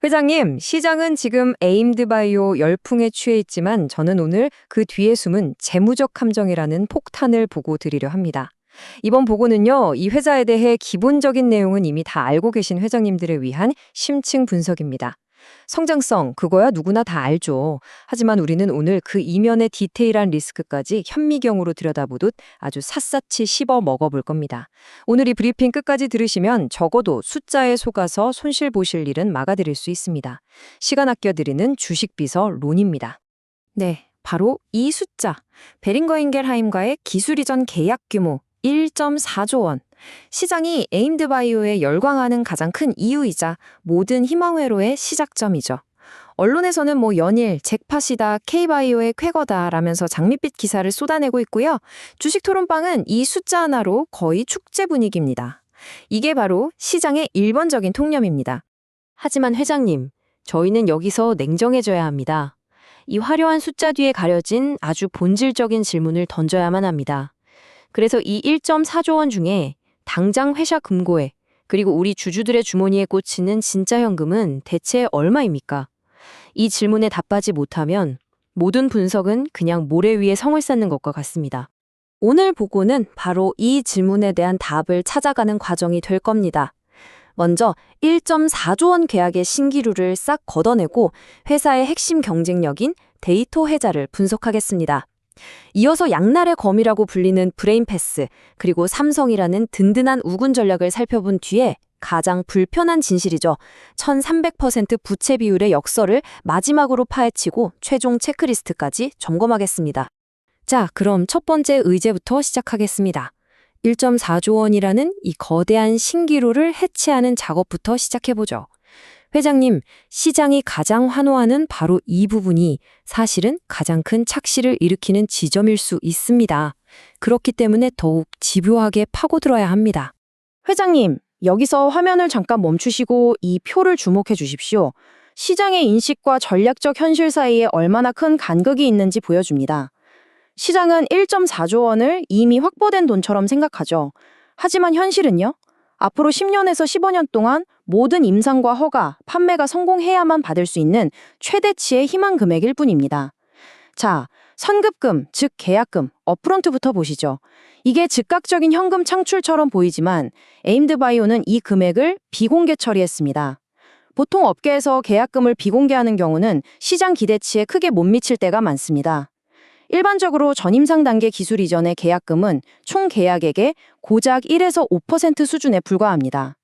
회장님, 시장은 지금 에임드바이오 열풍에 취해 있지만 저는 오늘 그 뒤에 숨은 재무적 함정이라는 폭탄을 보고 드리려 합니다. 이번 보고는요, 이 회사에 대해 기본적인 내용은 이미 다 알고 계신 회장님들을 위한 심층 분석입니다. 성장성, 그거야 누구나 다 알죠. 하지만 우리는 오늘 그 이면의 디테일한 리스크까지 현미경으로 들여다보듯 아주 샅샅이 씹어 먹어볼 겁니다. 오늘 이 브리핑 끝까지 들으시면 적어도 숫자에 속아서 손실 보실 일은 막아드릴 수 있습니다. 시간 아껴드리는 주식비서론입니다. 네, 바로 이 숫자. 베링거 인겔하임과의 기술 이전 계약 규모 1.4조 원. 시장이 에임드바이오에 열광하는 가장 큰 이유이자 모든 희망회로의 시작점이죠. 언론에서는 연일 잭팟이다, K바이오의 쾌거다라면서 장밋빛 기사를 쏟아내고 있고요. 주식토론방은 이 숫자 하나로 거의 축제 분위기입니다. 이게 바로 시장의 일반적인 통념입니다. 하지만 회장님, 저희는 여기서 냉정해져야 합니다. 이 화려한 숫자 뒤에 가려진 아주 본질적인 질문을 던져야만 합니다. 그래서 이 1.4조 원 중에 당장 회사 금고에 그리고 우리 주주들의 주머니에 꽂히는 진짜 현금은 대체 얼마입니까? 이 질문에 답하지 못하면 모든 분석은 그냥 모래 위에 성을 쌓는 것과 같습니다. 오늘 보고는 바로 이 질문에 대한 답을 찾아가는 과정이 될 겁니다. 먼저 1.4조 원 계약의 신기루를 싹 걷어내고 회사의 핵심 경쟁력인 데이터 해자를 분석하겠습니다. 이어서 양날의 검이라고 불리는 브레인패스, 그리고 삼성이라는 든든한 우군 전략을 살펴본 뒤에 가장 불편한 진실이죠. 1300% 부채 비율의 역설을 마지막으로 파헤치고 최종 체크리스트까지 점검하겠습니다. 자, 그럼 첫 번째 의제부터 시작하겠습니다. 1.4조 원이라는 이 거대한 신기루를 해체하는 작업부터 시작해보죠. 회장님, 시장이 가장 환호하는 바로 이 부분이 사실은 가장 큰 착시를 일으키는 지점일 수 있습니다. 그렇기 때문에 더욱 집요하게 파고들어야 합니다. 회장님, 여기서 화면을 잠깐 멈추시고 이 표를 주목해 주십시오. 시장의 인식과 전략적 현실 사이에 얼마나 큰 간극이 있는지 보여줍니다. 시장은 1.4조 원을 이미 확보된 돈처럼 생각하죠. 하지만 현실은요? 앞으로 10년에서 15년 동안 모든 임상과 허가, 판매가 성공해야만 받을 수 있는 최대치의 희망 금액일 뿐입니다. 자, 선급금, 즉 계약금, 업프론트부터 보시죠. 이게 즉각적인 현금 창출처럼 보이지만 에임드바이오는 이 금액을 비공개 처리했습니다. 보통 업계에서 계약금을 비공개하는 경우는 시장 기대치에 크게 못 미칠 때가 많습니다. 일반적으로 전임상 단계 기술 이전의 계약금은 총 계약액의 고작 1에서 5% 수준에 불과합니다.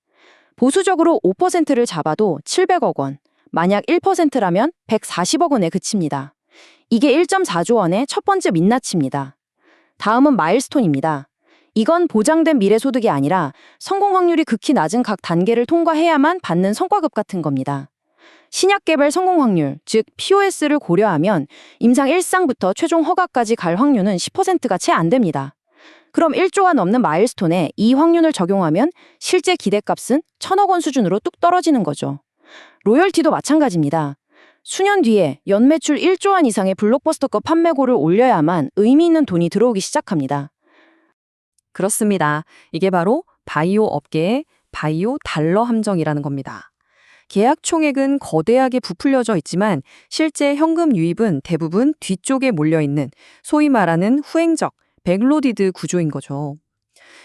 보수적으로 5%를 잡아도 700억 원, 만약 1%라면 140억 원에 그칩니다. 이게 1.4조 원의 첫 번째 민낯입니다. 다음은 마일스톤입니다. 이건 보장된 미래소득이 아니라 성공 확률이 극히 낮은 각 단계를 통과해야만 받는 성과급 같은 겁니다. 신약 개발 성공 확률, 즉 POS를 고려하면 임상 1상부터 최종 허가까지 갈 확률은 10%가 채 안 됩니다. 그럼 1조가 넘는 마일스톤에 이 확률을 적용하면 실제 기대값은 1,000억 원 수준으로 뚝 떨어지는 거죠. 로열티도 마찬가지입니다. 수년 뒤에 연매출 1조 원 이상의 블록버스터급 판매고를 올려야만 의미 있는 돈이 들어오기 시작합니다. 그렇습니다. 이게 바로 바이오 업계의 바이오 달러 함정이라는 겁니다. 계약 총액은 거대하게 부풀려져 있지만 실제 현금 유입은 대부분 뒤쪽에 몰려있는 소위 말하는 후행적, 백로디드 구조인 거죠.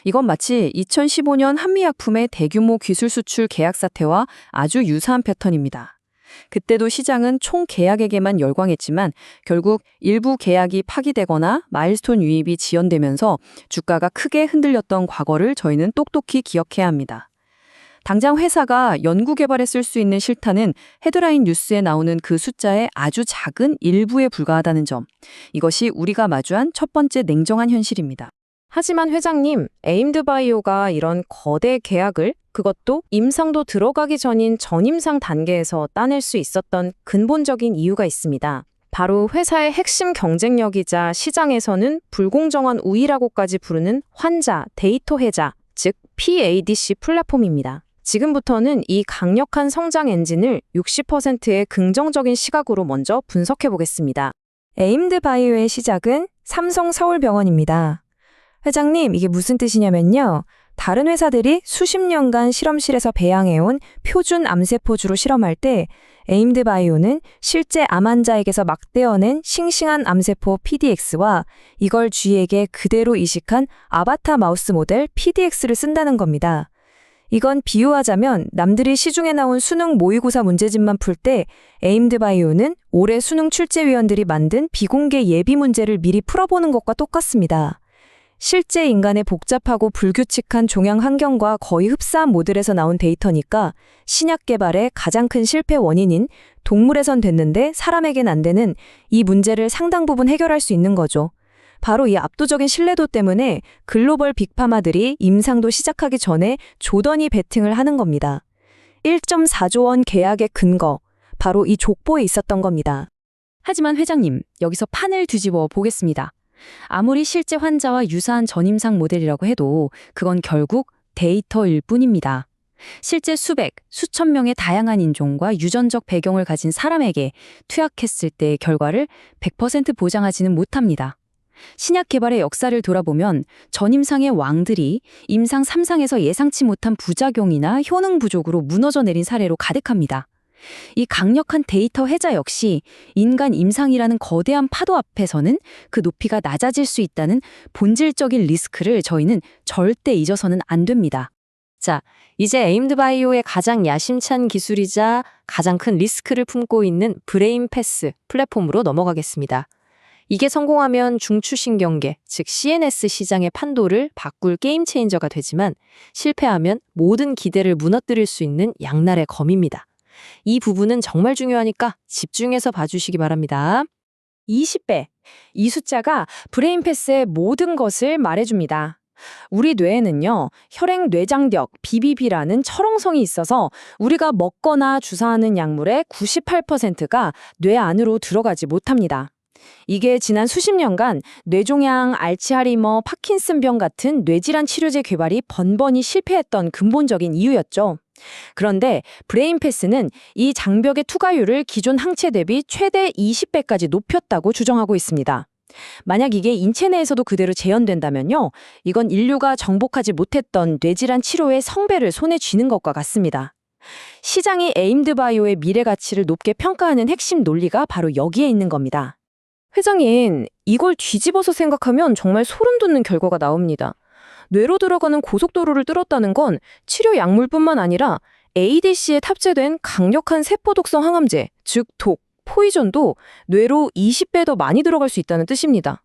이건 마치 2015년 한미약품의 대규모 기술 수출 계약 사태와 아주 유사한 패턴입니다. 그때도 시장은 총 계약액에만 열광했지만 결국 일부 계약이 파기되거나 마일스톤 유입이 지연되면서 주가가 크게 흔들렸던 과거를 저희는 똑똑히 기억해야 합니다. 당장 회사가 연구개발에 쓸 수 있는 실탄은 헤드라인 뉴스에 나오는 그 숫자의 아주 작은 일부에 불과하다는 점. 이것이 우리가 마주한 첫 번째 냉정한 현실입니다. 하지만 회장님, 에임드바이오가 이런 거대 계약을 그것도 임상도 들어가기 전인 전임상 단계에서 따낼 수 있었던 근본적인 이유가 있습니다. 바로 회사의 핵심 경쟁력이자 시장에서는 불공정한 우위라고까지 부르는 환자, 데이터 해자, 즉 PADC 플랫폼입니다. 지금부터는 이 강력한 성장 엔진을 60%의 긍정적인 시각으로 먼저 분석해 보겠습니다. 에임드바이오의 시작은 삼성 서울병원입니다. 회장님, 이게 무슨 뜻이냐면요. 다른 회사들이 수십 년간 실험실에서 배양해온 표준 암세포주로 실험할 때 에임드바이오는 실제 암 환자에게서 막 떼어낸 싱싱한 암세포 PDX와 이걸 쥐에게 그대로 이식한 아바타 마우스 모델 PDX를 쓴다는 겁니다. 이건 비유하자면 남들이 시중에 나온 수능 모의고사 문제집만 풀 때 에임드바이오는 올해 수능 출제위원들이 만든 비공개 예비 문제를 미리 풀어보는 것과 똑같습니다. 실제 인간의 복잡하고 불규칙한 종양 환경과 거의 흡사한 모델에서 나온 데이터니까 신약 개발의 가장 큰 실패 원인인 동물에선 됐는데 사람에겐 안 되는 이 문제를 상당 부분 해결할 수 있는 거죠. 바로 이 압도적인 신뢰도 때문에 글로벌 빅파마들이 임상도 시작하기 전에 조던이 베팅을 하는 겁니다. 1.4조 원 계약의 근거, 바로 이 족보에 있었던 겁니다. 하지만 회장님, 여기서 판을 뒤집어 보겠습니다. 아무리 실제 환자와 유사한 전임상 모델이라고 해도 그건 결국 데이터일 뿐입니다. 실제 수백, 수천 명의 다양한 인종과 유전적 배경을 가진 사람에게 투약했을 때의 결과를 100% 보장하지는 못합니다. 신약 개발의 역사를 돌아보면 전임상의 왕들이 임상 3상에서 예상치 못한 부작용이나 효능 부족으로 무너져 내린 사례로 가득합니다. 이 강력한 데이터 해자 역시 인간 임상이라는 거대한 파도 앞에서는 그 높이가 낮아질 수 있다는 본질적인 리스크를 저희는 절대 잊어서는 안 됩니다. 자, 이제 에임드바이오의 가장 야심찬 기술이자 가장 큰 리스크를 품고 있는 브레인패스 플랫폼으로 넘어가겠습니다. 이게 성공하면 중추신경계, 즉 CNS 시장의 판도를 바꿀 게임 체인저가 되지만 실패하면 모든 기대를 무너뜨릴 수 있는 양날의 검입니다. 이 부분은 정말 중요하니까 집중해서 봐주시기 바랍니다. 20배. 이 숫자가 브레인패스의 모든 것을 말해줍니다. 우리 뇌에는요, 혈액-뇌장벽, BBB라는 철옹성이 있어서 우리가 먹거나 주사하는 약물의 98%가 뇌 안으로 들어가지 못합니다. 이게 지난 수십 년간 뇌종양, 알츠하이머, 파킨슨병 같은 뇌질환 치료제 개발이 번번이 실패했던 근본적인 이유였죠. 그런데 브레인패스는 이 장벽의 투과율을 기존 항체 대비 최대 20배까지 높였다고 주장하고 있습니다. 만약 이게 인체 내에서도 그대로 재현된다면요, 이건 인류가 정복하지 못했던 뇌질환 치료의 성배를 손에 쥐는 것과 같습니다. 시장이 에임드바이오의 미래 가치를 높게 평가하는 핵심 논리가 바로 여기에 있는 겁니다. 회장님, 이걸 뒤집어서 생각하면 정말 소름 돋는 결과가 나옵니다. 뇌로 들어가는 고속도로를 뚫었다는 건 치료 약물뿐만 아니라 ADC에 탑재된 강력한 세포독성 항암제, 즉 독, 포이전도 뇌로 20배 더 많이 들어갈 수 있다는 뜻입니다.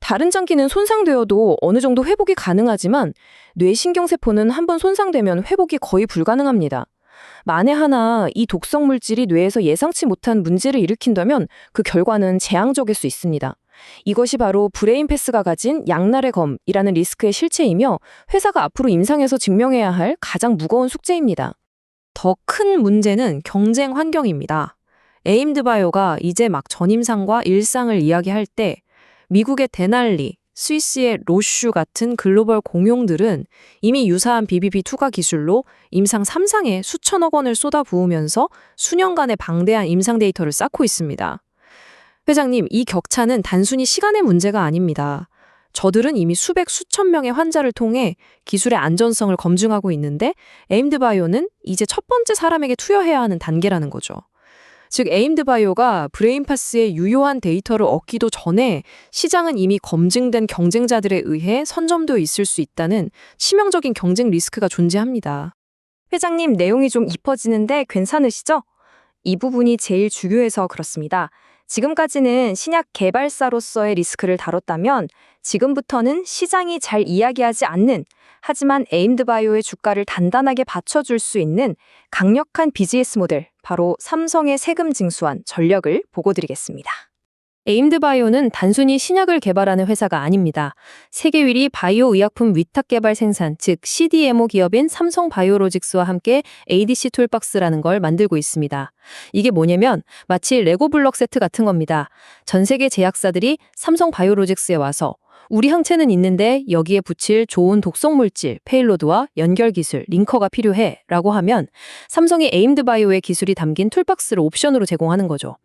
다른 장기는 손상되어도 어느 정도 회복이 가능하지만 뇌신경세포는 한번 손상되면 회복이 거의 불가능합니다. 만에 하나 이 독성 물질이 뇌에서 예상치 못한 문제를 일으킨다면 그 결과는 재앙적일 수 있습니다. 이것이 바로 브레인패스가 가진 양날의 검이라는 리스크의 실체이며 회사가 앞으로 임상에서 증명해야 할 가장 무거운 숙제입니다. 더 큰 문제는 경쟁 환경입니다. 에임드바이오가 이제 막 전임상과 일상을 이야기할 때 미국의 데날리, 스위스의 로슈 같은 글로벌 공룡들은 이미 유사한 BBB 투과 기술로 임상 3상에 수천억 원을 쏟아부으면서 수년간의 방대한 임상 데이터를 쌓고 있습니다. 회장님, 이 격차는 단순히 시간의 문제가 아닙니다. 저들은 이미 수백 수천 명의 환자를 통해 기술의 안전성을 검증하고 있는데 에임드바이오는 이제 첫 번째 사람에게 투여해야 하는 단계라는 거죠. 즉 에임드바이오가 브레인패스의 유효한 데이터를 얻기도 전에 시장은 이미 검증된 경쟁자들에 의해 선점되어 있을 수 있다는 치명적인 경쟁 리스크가 존재합니다. 회장님, 내용이 좀 깊어지는데 괜찮으시죠? 이 부분이 제일 중요해서 그렇습니다. 지금까지는 신약 개발사로서의 리스크를 다뤘다면 지금부터는 시장이 잘 이야기하지 않는, 하지만 에임드바이오의 주가를 단단하게 받쳐줄 수 있는 강력한 비즈니스 모델, 바로 삼성의 세금 징수한 전력을 보고 드리겠습니다. 에임드바이오는 단순히 신약을 개발하는 회사가 아닙니다. 세계 1위 바이오 의약품 위탁 개발 생산, 즉 CDMO 기업인 삼성바이오로직스와 함께 ADC 툴박스라는 걸 만들고 있습니다. 이게 뭐냐면 마치 레고 블록 세트 같은 겁니다. 전 세계 제약사들이 삼성바이오로직스에 와서 우리 항체는 있는데 여기에 붙일 좋은 독성 물질, 페일로드와 연결 기술, 링커가 필요해 라고 하면 삼성이 에임드바이오의 기술이 담긴 툴박스를 옵션으로 제공하는 거죠.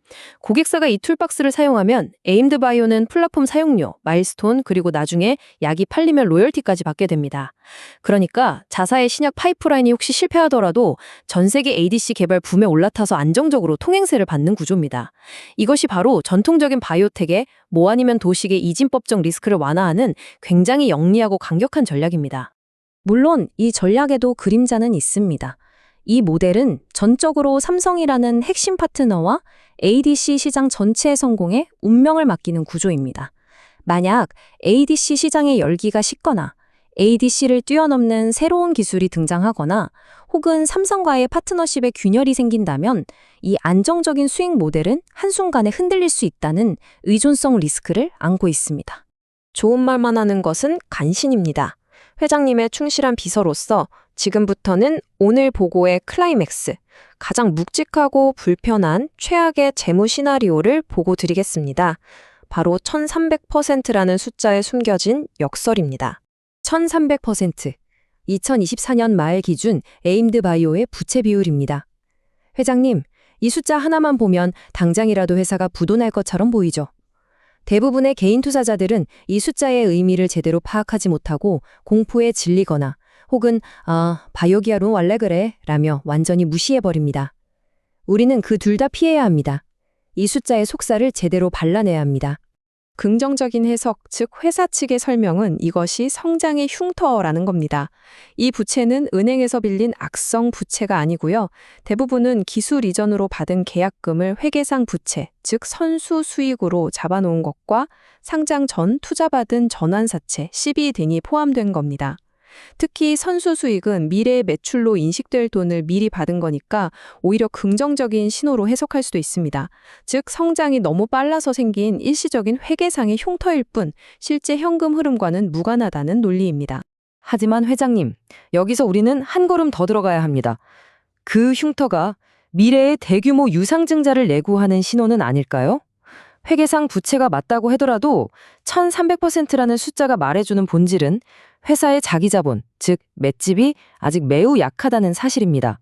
고객사가 이 툴박스를 사용하면 에임드바이오는 플랫폼 사용료, 마일스톤, 그리고 나중에 약이 팔리면 로열티까지 받게 됩니다. 그러니까 자사의 신약 파이프라인이 혹시 실패하더라도 전 세계 ADC 개발 붐에 올라타서 안정적으로 통행세를 받는 구조입니다. 이것이 바로 전통적인 바이오텍의 뭐 아니면 도식의 이진법적 리스크를 완화하는 굉장히 영리하고 강력한 전략입니다. 물론 이 전략에도 그림자는 있습니다. 이 모델은 전적으로 삼성이라는 핵심 파트너와 ADC 시장 전체의 성공에 운명을 맡기는 구조입니다. 만약 ADC 시장의 열기가 식거나 ADC를 뛰어넘는 새로운 기술이 등장하거나 혹은 삼성과의 파트너십의 균열이 생긴다면 이 안정적인 수익 모델은 한순간에 흔들릴 수 있다는 의존성 리스크를 안고 있습니다. 좋은 말만 하는 것은 간신입니다. 회장님의 충실한 비서로서 지금부터는 오늘 보고의 클라이맥스, 가장 묵직하고 불편한 최악의 재무 시나리오를 보고 드리겠습니다. 바로 1300%라는 숫자에 숨겨진 역설입니다. 1300%. 2024년 말 기준 에임드바이오의 부채 비율입니다. 회장님, 이 숫자 하나만 보면 당장이라도 회사가 부도날 것처럼 보이죠. 대부분의 개인 투자자들은 이 숫자의 의미를 제대로 파악하지 못하고 공포에 질리거나 혹은 바이오기아론 원래 그래 라며 완전히 무시해버립니다. 우리는 그 둘 다 피해야 합니다. 이 숫자의 속살을 제대로 발라내야 합니다. 긍정적인 해석, 즉 회사 측의 설명은 이것이 성장의 흉터라는 겁니다. 이 부채는 은행에서 빌린 악성 부채가 아니고요. 대부분은 기술 이전으로 받은 계약금을 회계상 부채, 즉 선수 수익으로 잡아놓은 것과 상장 전 투자받은 전환사채, CB 등이 포함된 겁니다. 특히 선수 수익은 미래의 매출로 인식될 돈을 미리 받은 거니까 오히려 긍정적인 신호로 해석할 수도 있습니다. 즉 성장이 너무 빨라서 생긴 일시적인 회계상의 흉터일 뿐 실제 현금 흐름과는 무관하다는 논리입니다. 하지만 회장님, 여기서 우리는 한 걸음 더 들어가야 합니다. 그 흉터가 미래의 대규모 유상증자를 내구하는 신호는 아닐까요? 회계상 부채가 맞다고 하더라도 1300%라는 숫자가 말해주는 본질은 회사의 자기 자본, 즉 맷집이 아직 매우 약하다는 사실입니다.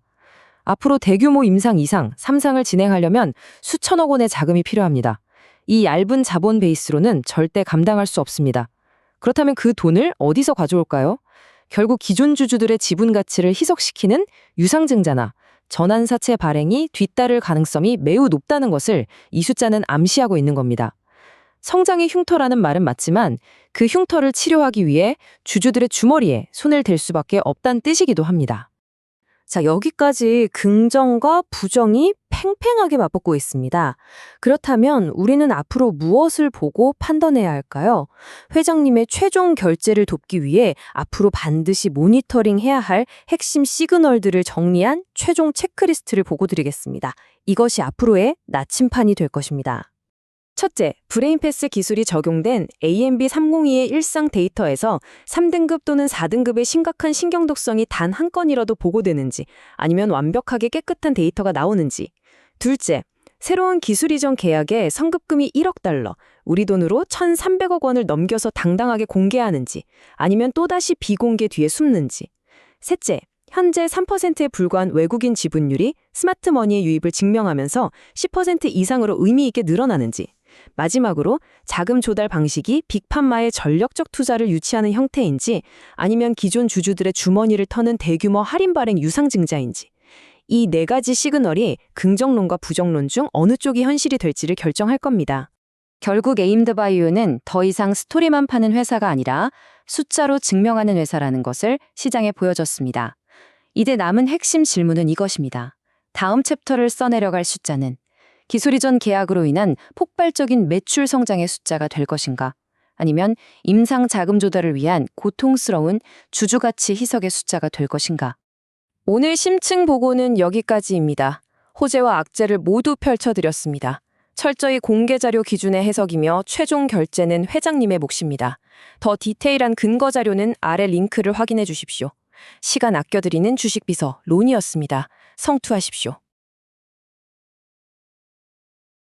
앞으로 대규모 임상 2상, 3상을 진행하려면 수천억 원의 자금이 필요합니다. 이 얇은 자본 베이스로는 절대 감당할 수 없습니다. 그렇다면 그 돈을 어디서 가져올까요? 결국 기존 주주들의 지분 가치를 희석시키는 유상증자나 전환사채 발행이 뒤따를 가능성이 매우 높다는 것을 이 숫자는 암시하고 있는 겁니다. 성장의 흉터라는 말은 맞지만 그 흉터를 치료하기 위해 주주들의 주머니에 손을 댈 수밖에 없다는 뜻이기도 합니다. 자, 여기까지 긍정과 부정이 팽팽하게 맞붙고 있습니다. 그렇다면 우리는 앞으로 무엇을 보고 판단해야 할까요? 회장님의 최종 결제를 돕기 위해 앞으로 반드시 모니터링해야 할 핵심 시그널들을 정리한 최종 체크리스트를 보고 드리겠습니다. 이것이 앞으로의 나침판이 될 것입니다. 첫째, 브레인패스 기술이 적용된 AMB302의 일상 데이터에서 3등급 또는 4등급의 심각한 신경독성이 단 한 건이라도 보고되는지 아니면 완벽하게 깨끗한 데이터가 나오는지. 둘째, 새로운 기술 이전 계약에 선급금이 1억 달러, 우리 돈으로 1,300억 원을 넘겨서 당당하게 공개하는지 아니면 또다시 비공개 뒤에 숨는지. 셋째, 현재 3%에 불과한 외국인 지분율이 스마트머니의 유입을 증명하면서 10% 이상으로 의미 있게 늘어나는지. 마지막으로 자금 조달 방식이 빅판마의 전력적 투자를 유치하는 형태인지 아니면 기존 주주들의 주머니를 터는 대규모 할인 발행 유상증자인지. 이 네 가지 시그널이 긍정론과 부정론 중 어느 쪽이 현실이 될지를 결정할 겁니다. 결국 에임드바이오는 더 이상 스토리만 파는 회사가 아니라 숫자로 증명하는 회사라는 것을 시장에 보여줬습니다. 이제 남은 핵심 질문은 이것입니다. 다음 챕터를 써내려갈 숫자는 기술 이전 계약으로 인한 폭발적인 매출 성장의 숫자가 될 것인가? 아니면 임상 자금 조달을 위한 고통스러운 주주가치 희석의 숫자가 될 것인가? 오늘 심층 보고는 여기까지입니다. 호재와 악재를 모두 펼쳐드렸습니다. 철저히 공개 자료 기준의 해석이며 최종 결제는 회장님의 몫입니다. 더 디테일한 근거 자료는 아래 링크를 확인해 주십시오. 시간 아껴드리는 주식비서 론이었습니다. 성투하십시오.